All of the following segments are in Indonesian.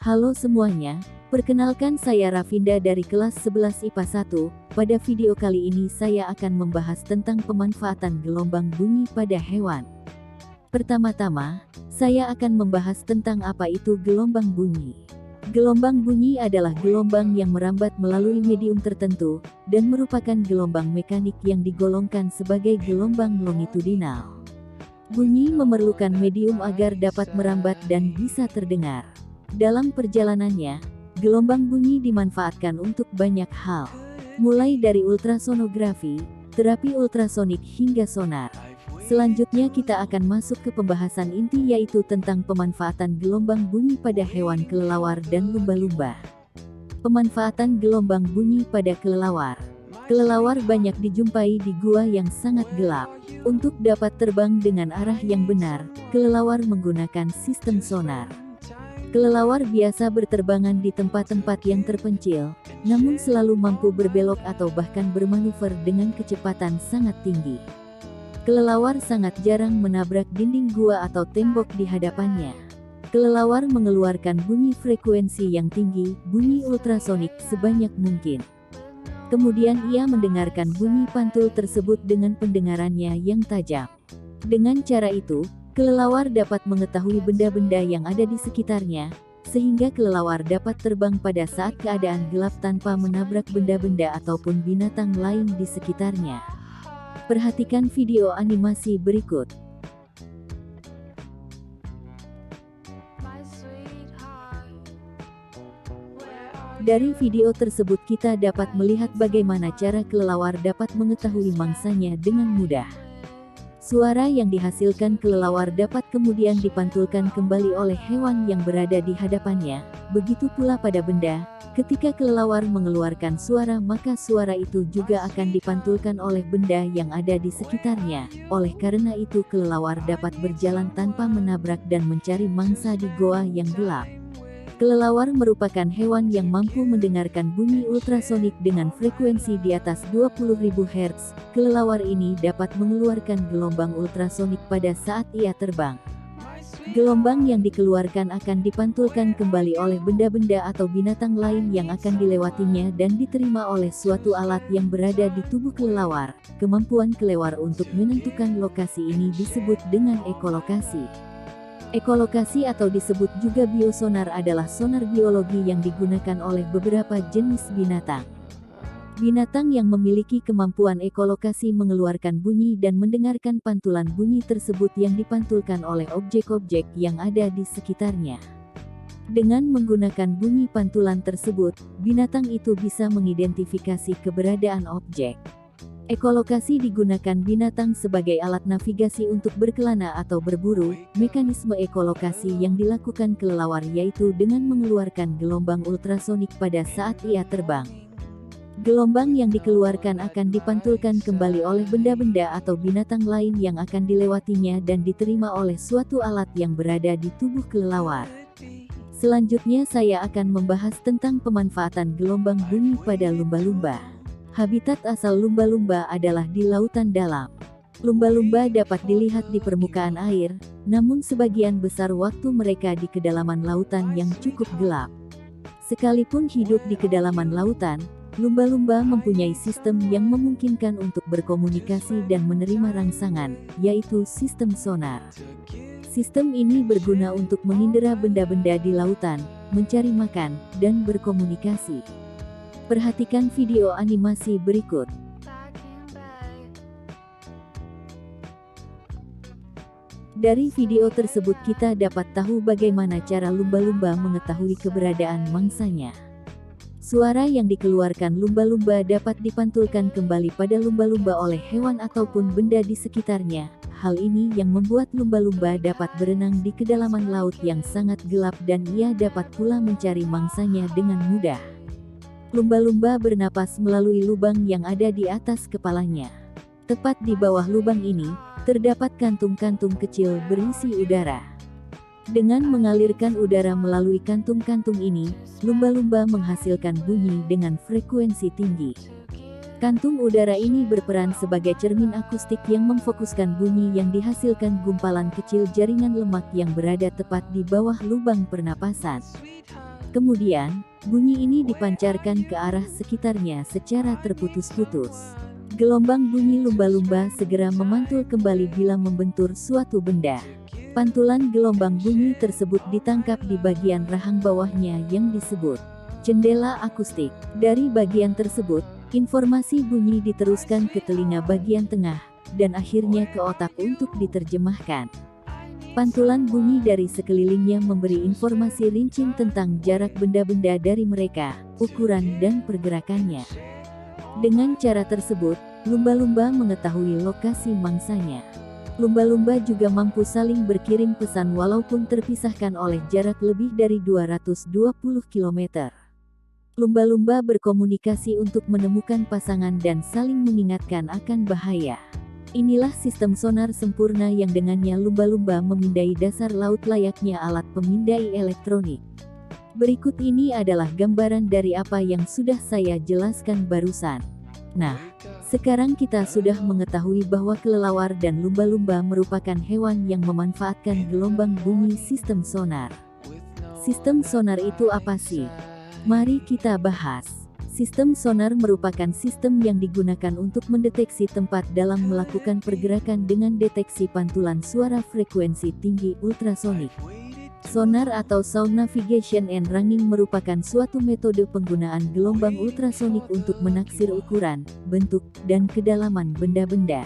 Halo semuanya, perkenalkan saya Rafinda dari kelas 11 IPA 1. Pada video kali ini saya akan membahas tentang pemanfaatan gelombang bunyi pada hewan. Pertama-tama, saya akan membahas tentang apa itu gelombang bunyi. Gelombang bunyi adalah gelombang yang merambat melalui medium tertentu, dan merupakan gelombang mekanik yang digolongkan sebagai gelombang longitudinal. Bunyi memerlukan medium agar dapat merambat dan bisa terdengar. Dalam perjalanannya, gelombang bunyi dimanfaatkan untuk banyak hal, mulai dari ultrasonografi, terapi ultrasonik hingga sonar. Selanjutnya kita akan masuk ke pembahasan inti, yaitu tentang pemanfaatan gelombang bunyi pada hewan kelelawar dan lumba-lumba. Pemanfaatan gelombang bunyi pada kelelawar. Kelelawar banyak dijumpai di gua yang sangat gelap. Untuk dapat terbang dengan arah yang benar, kelelawar menggunakan sistem sonar. Kelelawar biasa berterbangan di tempat-tempat yang terpencil, namun selalu mampu berbelok atau bahkan bermanuver dengan kecepatan sangat tinggi. Kelelawar sangat jarang menabrak dinding gua atau tembok di hadapannya. Kelelawar mengeluarkan bunyi frekuensi yang tinggi, bunyi ultrasonik, sebanyak mungkin. Kemudian ia mendengarkan bunyi pantul tersebut dengan pendengarannya yang tajam. Dengan cara itu, kelelawar dapat mengetahui benda-benda yang ada di sekitarnya, sehingga kelelawar dapat terbang pada saat keadaan gelap tanpa menabrak benda-benda ataupun binatang lain di sekitarnya. Perhatikan video animasi berikut. Dari video tersebut kita dapat melihat bagaimana cara kelelawar dapat mengetahui mangsanya dengan mudah. Suara yang dihasilkan kelelawar dapat kemudian dipantulkan kembali oleh hewan yang berada di hadapannya. Begitu pula pada benda, ketika kelelawar mengeluarkan suara, maka suara itu juga akan dipantulkan oleh benda yang ada di sekitarnya. Oleh karena itu kelelawar dapat berjalan tanpa menabrak dan mencari mangsa di goa yang gelap. Kelelawar merupakan hewan yang mampu mendengarkan bunyi ultrasonik dengan frekuensi di atas 20.000 Hz. Kelelawar ini dapat mengeluarkan gelombang ultrasonik pada saat ia terbang. Gelombang yang dikeluarkan akan dipantulkan kembali oleh benda-benda atau binatang lain yang akan dilewatinya dan diterima oleh suatu alat yang berada di tubuh kelelawar. Kemampuan kelelawar untuk menentukan lokasi ini disebut dengan ekolokasi. Ekolokasi atau disebut juga biosonar adalah sonar biologi yang digunakan oleh beberapa jenis binatang. Binatang yang memiliki kemampuan ekolokasi mengeluarkan bunyi dan mendengarkan pantulan bunyi tersebut yang dipantulkan oleh objek-objek yang ada di sekitarnya. Dengan menggunakan bunyi pantulan tersebut, binatang itu bisa mengidentifikasi keberadaan objek. Ekolokasi digunakan binatang sebagai alat navigasi untuk berkelana atau berburu. Mekanisme ekolokasi yang dilakukan kelelawar yaitu dengan mengeluarkan gelombang ultrasonik pada saat ia terbang. Gelombang yang dikeluarkan akan dipantulkan kembali oleh benda-benda atau binatang lain yang akan dilewatinya dan diterima oleh suatu alat yang berada di tubuh kelelawar. Selanjutnya saya akan membahas tentang pemanfaatan gelombang bunyi pada lumba-lumba. Habitat asal lumba-lumba adalah di lautan dalam. Lumba-lumba dapat dilihat di permukaan air, namun sebagian besar waktu mereka di kedalaman lautan yang cukup gelap. Sekalipun hidup di kedalaman lautan, lumba-lumba mempunyai sistem yang memungkinkan untuk berkomunikasi dan menerima rangsangan, yaitu sistem sonar. Sistem ini berguna untuk mengindera benda-benda di lautan, mencari makan, dan berkomunikasi. Perhatikan video animasi berikut. Dari video tersebut kita dapat tahu bagaimana cara lumba-lumba mengetahui keberadaan mangsanya. Suara yang dikeluarkan lumba-lumba dapat dipantulkan kembali pada lumba-lumba oleh hewan ataupun benda di sekitarnya. Hal ini yang membuat lumba-lumba dapat berenang di kedalaman laut yang sangat gelap dan ia dapat pula mencari mangsanya dengan mudah. Lumba-lumba bernapas melalui lubang yang ada di atas kepalanya. Tepat di bawah lubang ini, terdapat kantung-kantung kecil berisi udara. Dengan mengalirkan udara melalui kantung-kantung ini, lumba-lumba menghasilkan bunyi dengan frekuensi tinggi. Kantung udara ini berperan sebagai cermin akustik yang memfokuskan bunyi yang dihasilkan gumpalan kecil jaringan lemak yang berada tepat di bawah lubang pernapasan. Kemudian, bunyi ini dipancarkan ke arah sekitarnya secara terputus-putus. Gelombang bunyi lumba-lumba segera memantul kembali bila membentur suatu benda. Pantulan gelombang bunyi tersebut ditangkap di bagian rahang bawahnya yang disebut jendela akustik. Dari bagian tersebut, informasi bunyi diteruskan ke telinga bagian tengah, dan akhirnya ke otak untuk diterjemahkan. Pantulan bunyi dari sekelilingnya memberi informasi rinci tentang jarak benda-benda dari mereka, ukuran dan pergerakannya. Dengan cara tersebut, lumba-lumba mengetahui lokasi mangsanya. Lumba-lumba juga mampu saling berkirim pesan walaupun terpisahkan oleh jarak lebih dari 220 km. Lumba-lumba berkomunikasi untuk menemukan pasangan dan saling mengingatkan akan bahaya. Inilah sistem sonar sempurna yang dengannya lumba-lumba memindai dasar laut layaknya alat pemindai elektronik. Berikut ini adalah gambaran dari apa yang sudah saya jelaskan barusan. Nah, sekarang kita sudah mengetahui bahwa kelelawar dan lumba-lumba merupakan hewan yang memanfaatkan gelombang bunyi sistem sonar. Sistem sonar itu apa sih? Mari kita bahas. Sistem sonar merupakan sistem yang digunakan untuk mendeteksi tempat dalam melakukan pergerakan dengan deteksi pantulan suara frekuensi tinggi ultrasonik. Sonar atau sound navigation and ranging merupakan suatu metode penggunaan gelombang ultrasonik untuk menaksir ukuran, bentuk, dan kedalaman benda-benda.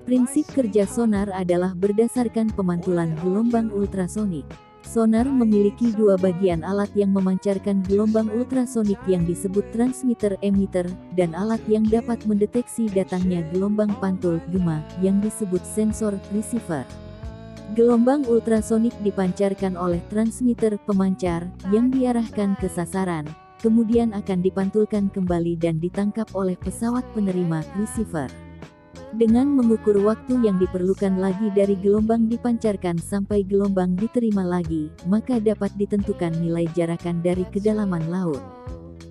Prinsip kerja sonar adalah berdasarkan pemantulan gelombang ultrasonik. Sonar memiliki dua bagian, alat yang memancarkan gelombang ultrasonik yang disebut transmitter-emitter, dan alat yang dapat mendeteksi datangnya gelombang pantul gema yang disebut sensor-receiver. Gelombang ultrasonik dipancarkan oleh transmitter pemancar yang diarahkan ke sasaran, kemudian akan dipantulkan kembali dan ditangkap oleh pesawat penerima receiver. Dengan mengukur waktu yang diperlukan lagi dari gelombang dipancarkan sampai gelombang diterima lagi, maka dapat ditentukan nilai jarakan dari kedalaman laut.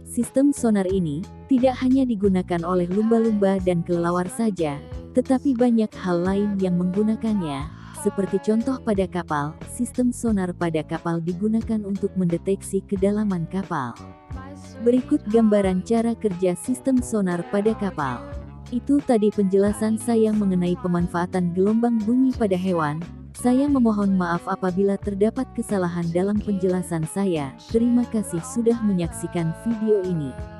Sistem sonar ini tidak hanya digunakan oleh lumba-lumba dan kelelawar saja, tetapi banyak hal lain yang menggunakannya. Seperti contoh pada kapal, sistem sonar pada kapal digunakan untuk mendeteksi kedalaman kapal. Berikut gambaran cara kerja sistem sonar pada kapal. Itu tadi penjelasan saya mengenai pemanfaatan gelombang bunyi pada hewan. Saya memohon maaf apabila terdapat kesalahan dalam penjelasan saya. Terima kasih sudah menyaksikan video ini.